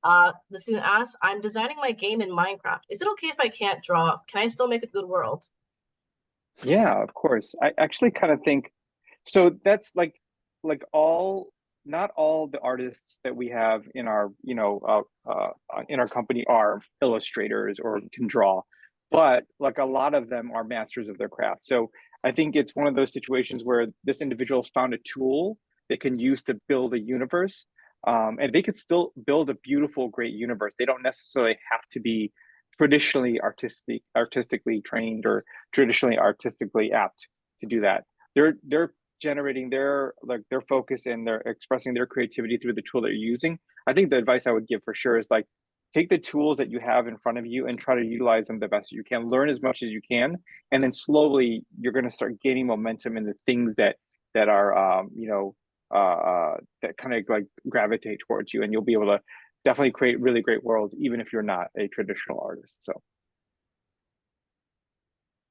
The student asks, I'm designing my game in Minecraft. Is it okay if I can't draw? Can I still make a good world? Yeah, of course. I actually kind of think, so that's like not all the artists that we have in our, in our company are illustrators or can draw, but like a lot of them are masters of their craft. So I think it's one of those situations where this individual's found a tool they can use to build a universe, and they could still build a beautiful, great universe. They don't necessarily have to be traditionally artistically trained or traditionally artistically apt to do that. They're generating their focus and they're expressing their creativity through the tool that you're using. I think the advice I would give for sure is like take the tools that you have in front of you and try to utilize them the best you can. Learn as much as you can, and then slowly you're going to start gaining momentum in the things that are that kind of like gravitate towards you, and you'll be able to definitely create really great worlds even if you're not a traditional artist. So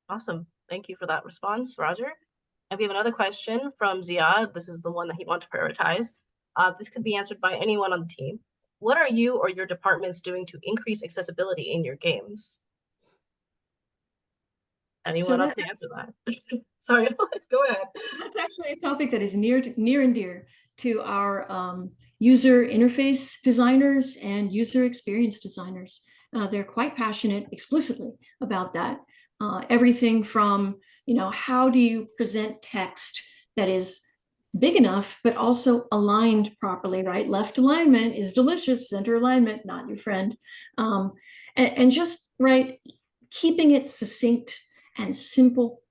Awesome. Thank you for that response, Roger. And we have another question from Ziad. This is the one that he wants to prioritize. This could be answered by anyone on the team. What are you or your departments doing to increase accessibility in your games? Anyone else to answer that? Sorry, go ahead. That's actually a topic that is near and dear to our user interface designers and user experience designers. They're quite passionate explicitly about that. Everything from, how do you present text that is big enough, but also aligned properly, right? Left alignment is delicious, center alignment, not your friend. And just, right, keeping it succinct and simple.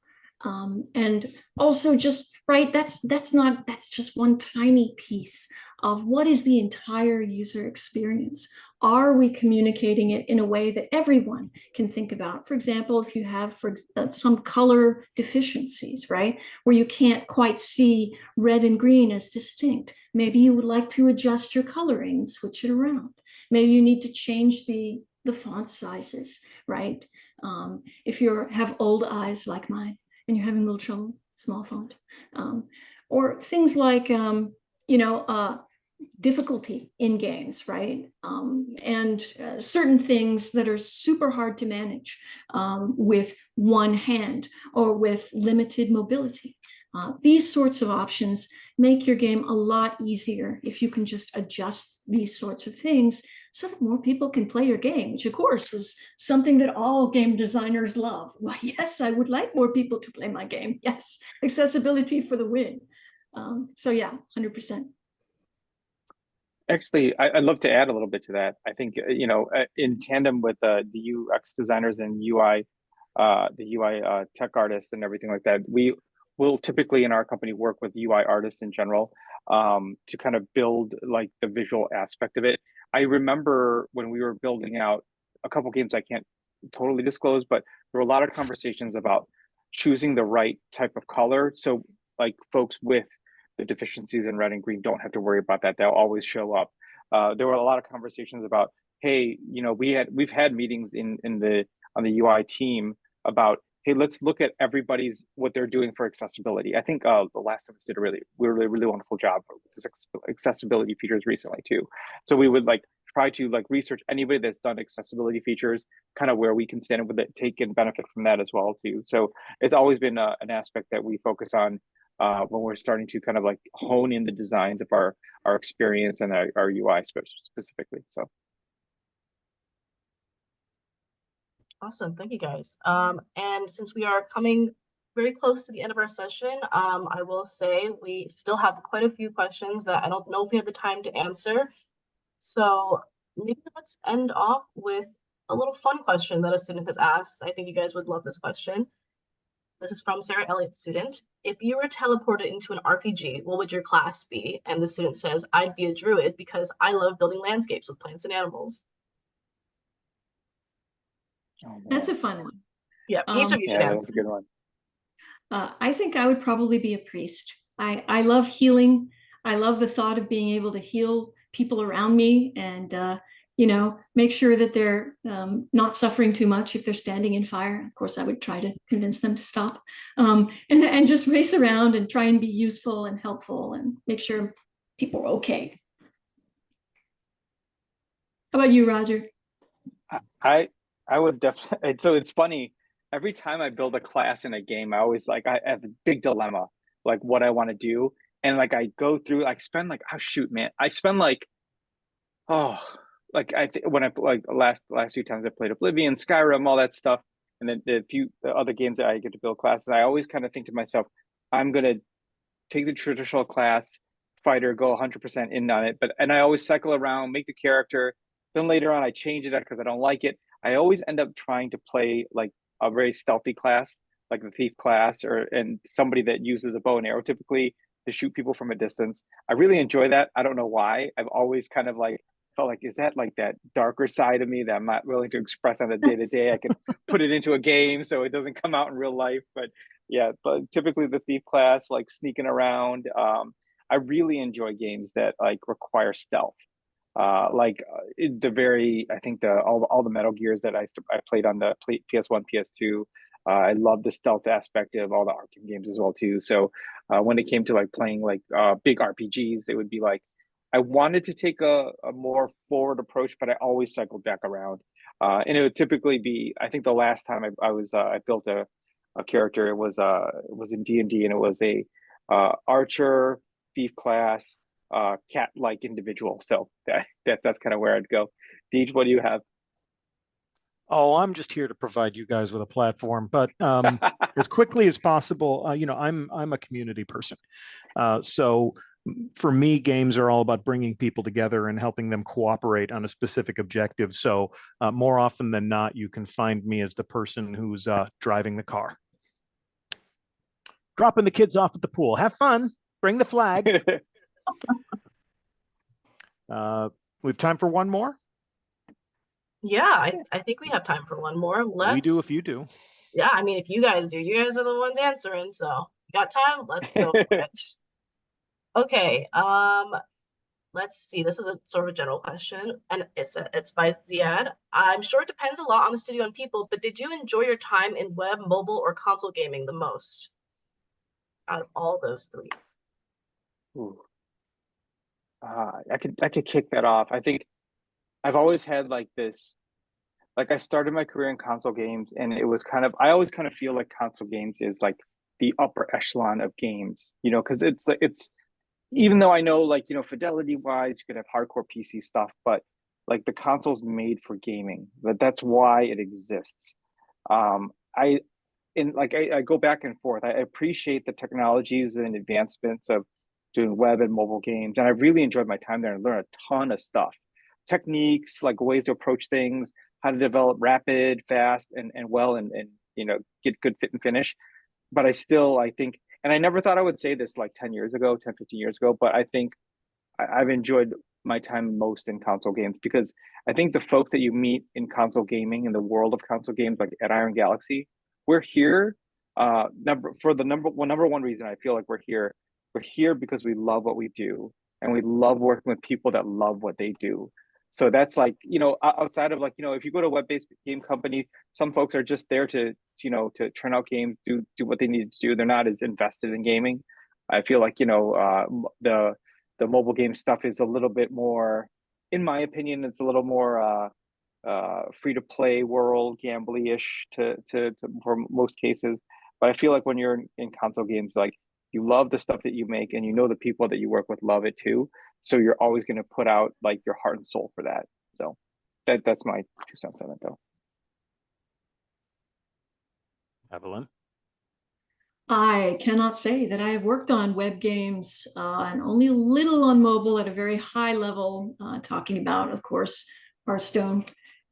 And also just, right, that's just one tiny piece of what is the entire user experience. are we communicating it in a way that everyone can think about? For example, if you have some color deficiencies, right, where you can't quite see red and green as distinct, maybe you would like to adjust your coloring and switch it around. Maybe you need to change the font sizes, right? If you have old eyes like mine and you're having a little trouble, small font. Or things like, difficulty in games, right? And certain things that are super hard to manage with one hand or with limited mobility. These sorts of options make your game a lot easier if you can just adjust these sorts of things so that more people can play your game, which of course is something that all game designers love. Why, yes, I would like more people to play my game. Yes, accessibility for the win. So yeah, 100%. Actually, I'd love to add a little bit to that. I think, in tandem with the UX designers and the UI tech artists and everything like that, we will typically in our company work with UI artists in general to kind of build like the visual aspect of it. I remember when we were building out a couple games I can't totally disclose, but there were a lot of conversations about choosing the right type of color. So like folks with the deficiencies in red and green don't have to worry about that. They'll always show up. There were a lot of conversations about, hey, we've had meetings on the UI team about, hey, let's look at what they're doing for accessibility. I think the last of us did a really wonderful job with this accessibility features recently too. So we would like try to like research anybody that's done accessibility features, kind of where we can stand with it, take and benefit from that as well too. So it's always been an aspect that we focus on when we're starting to kind of like hone in the designs of our experience and our UI specifically. So Awesome, thank you guys. And since we are coming very close to the end of our session, I will say we still have quite a few questions that I don't know if we have the time to answer. So maybe let's end off with a little fun question that a student has asked. I think you guys would love this question. This is from Sarah Elliott, student. If you were teleported into an RPG, what would your class be? And the student says, I'd be a druid because I love building landscapes with plants and animals. That's a fun one. Yeah, each of you should answer. That's a good one. I think I would probably be a priest. I love healing. I love the thought of being able to heal people around me and make sure that they're not suffering too much if they're standing in fire. Of course, I would try to convince them to stop and just race around and try and be useful and helpful and make sure people are okay. How about you, Roger? I would definitely. So it's funny. Every time I build a class in a game, I always I have a big dilemma, like what I want to do, and like I go through. I spend like, oh shoot, man, I spend like, oh, like I think when I like last few times I played Oblivion, Skyrim, all that stuff, and then the other games that I get to build classes, I always kind of think to myself, I'm gonna take the traditional class fighter, go 100% in on it, and I always cycle around, make the character, then later on I change it because I don't like it. I always end up trying to play like a very stealthy class, like the thief class, and somebody that uses a bow and arrow typically to shoot people from a distance. I really enjoy that. I don't know why. I've always kind of like felt like, is that like that darker side of me that I'm not willing to express on a day-to-day? I can put it into a game so it doesn't come out in real life. But yeah, but typically the thief class, like sneaking around. I really enjoy games that like require stealth. I think all the Metal Gears that I played on the PS1, PS2. I love the stealth aspect of all the Arkham games as well too. So when it came to like playing like big RPGs, it would be like I wanted to take a more forward approach, but I always cycled back around. And it would typically be, I think the last time I built a character, it was in D&D, and it was a archer, thief class, cat-like individual. So that's kind of where I'd go. Deej, what do you have? Oh, I'm just here to provide you guys with a platform, but as quickly as possible, I'm a community person. So for me, games are all about bringing people together and helping them cooperate on a specific objective. So more often than not, you can find me as the person who's driving the car. Dropping the kids off at the pool. Have fun. Bring the flag. We have time for one more. Yeah, I think we have time for one more. We do if you do. Yeah, I mean, if you guys do, you guys are the ones answering. So you got time? Let's go for it. Okay. Let's see. This is a sort of a general question, and it's by Ziad. I'm sure it depends a lot on the studio and people, but did you enjoy your time in web, mobile, or console gaming the most out of all those three? Ooh. I could kick that off. I think I've always had like this, like I started my career in console games, and it was kind of, I always kind of feel like console games is like the upper echelon of games, because it's even though I know, like, fidelity wise, you could have hardcore PC stuff, but like the console's made for gaming. That's why it exists. I and like I go back and forth. I appreciate the technologies and advancements of doing web and mobile games, and I really enjoyed my time there and learned a ton of stuff, techniques, like ways to approach things, how to develop rapid, fast, and well, and get good fit and finish. But I think, and I never thought I would say this like 10 years ago, 10, 15 years ago, but I think I've enjoyed my time most in console games, because I think the folks that you meet in console gaming, in the world of console games, like at Iron Galaxy, we're here. Number one reason I feel like we're here because we love what we do, and we love working with people that love what they do. So that's like, outside of like, if you go to a web-based game company, some folks are just there to turn out games, do what they need to do. They're not as invested in gaming. I feel like, the mobile game stuff is a little bit more, in my opinion, it's a little more free to play world, gambly-ish to for most cases. But I feel like when you're in console games, like you love the stuff that you make, and the people that you work with love it too. So you're always going to put out like your heart and soul for that. So that's my 2 cents on it, though. Evelyn? I cannot say that I have worked on web games and only a little on mobile at a very high level, talking about, of course, Hearthstone.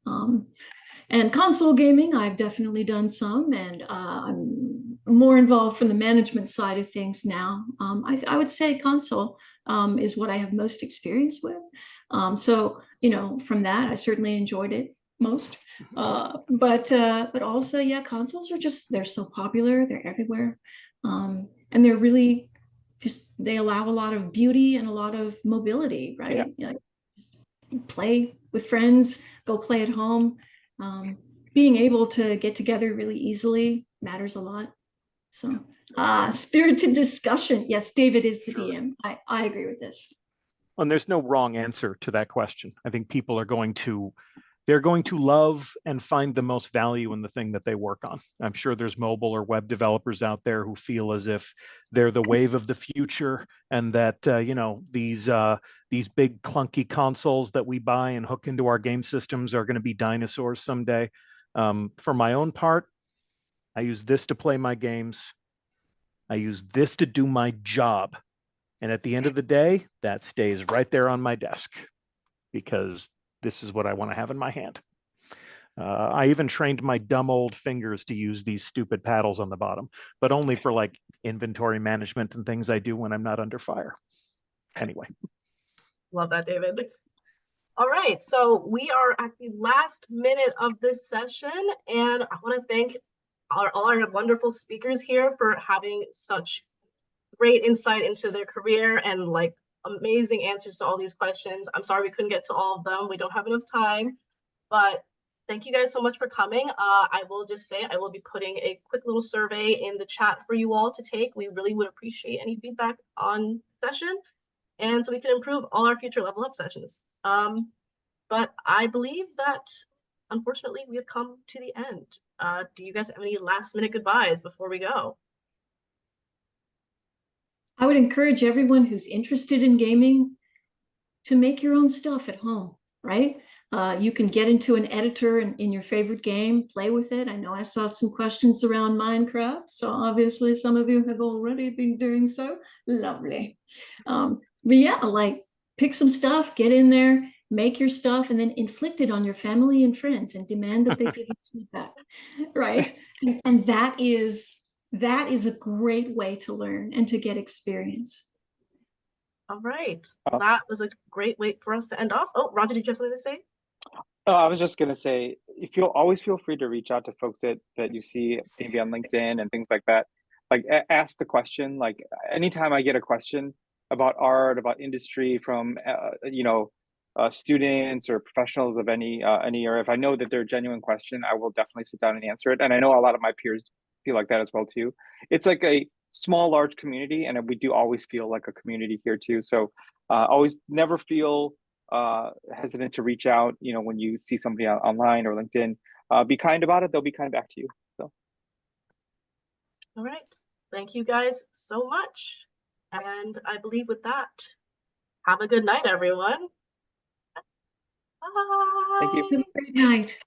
And console gaming, I've definitely done some, and I'm more involved from the management side of things now. I would say console is what I have most experience with. So, from that, I certainly enjoyed it most. But also, yeah, consoles are they're so popular, they're everywhere. And they're really they allow a lot of beauty and a lot of mobility, right? Yeah. Play with friends, go play at home. Being able to get together really easily matters a lot. So, spirited discussion. Yes, David is the DM. I agree with this. And there's no wrong answer to that question. I think people are they're going to love and find the most value in the thing that they work on. I'm sure there's mobile or web developers out there who feel as if they're the wave of the future, and that these big clunky consoles that we buy and hook into our game systems are going to be dinosaurs someday. For my own part, I use this to play my games. I use this to do my job. And at the end of the day, that stays right there on my desk, because this is what I want to have in my hand. I even trained my dumb old fingers to use these stupid paddles on the bottom, but only for like inventory management and things I do when I'm not under fire. Anyway. Love that, David. All right, so we are at the last minute of this session, and I want to thank all our wonderful speakers here for having such great insight into their career and like amazing answers to all these questions. I'm sorry we couldn't get to all of them. We don't have enough time, but thank you guys so much for coming. I will just say I will be putting a quick little survey in the chat for you all to take. We really would appreciate any feedback on session, and so we can improve all our future level up sessions. But I believe that unfortunately we have come to the end. Do you guys have any last minute goodbyes before we go? I would encourage everyone who's interested in gaming to make your own stuff at home, right? You can get into an editor in your favorite game, play with it. I know I saw some questions around Minecraft, so obviously some of you have already been doing so. Lovely. But yeah, like pick some stuff, get in there, make your stuff, and then inflict it on your family and friends and demand that they give you feedback, right? And that is a great way to learn and to get experience. All right, that was a great way for us to end off. Oh, Roger, did you have something to say? Oh, I was just gonna say, if you'll always feel free to reach out to folks that you see maybe on LinkedIn and things like that. Like ask the question. Like anytime I get a question about art, about industry from students or professionals of any area, if I know that they're a genuine question, I will definitely sit down and answer it. And I know a lot of my peers feel like that as well too. It's like a small, large community, and we do always feel like a community here too. So always never feel hesitant to reach out, when you see somebody online or LinkedIn. Be kind about it, they'll be kind back to you. So All right. Thank you guys so much. And I believe with that, have a good night, everyone. thank you. Bye. Have a great night.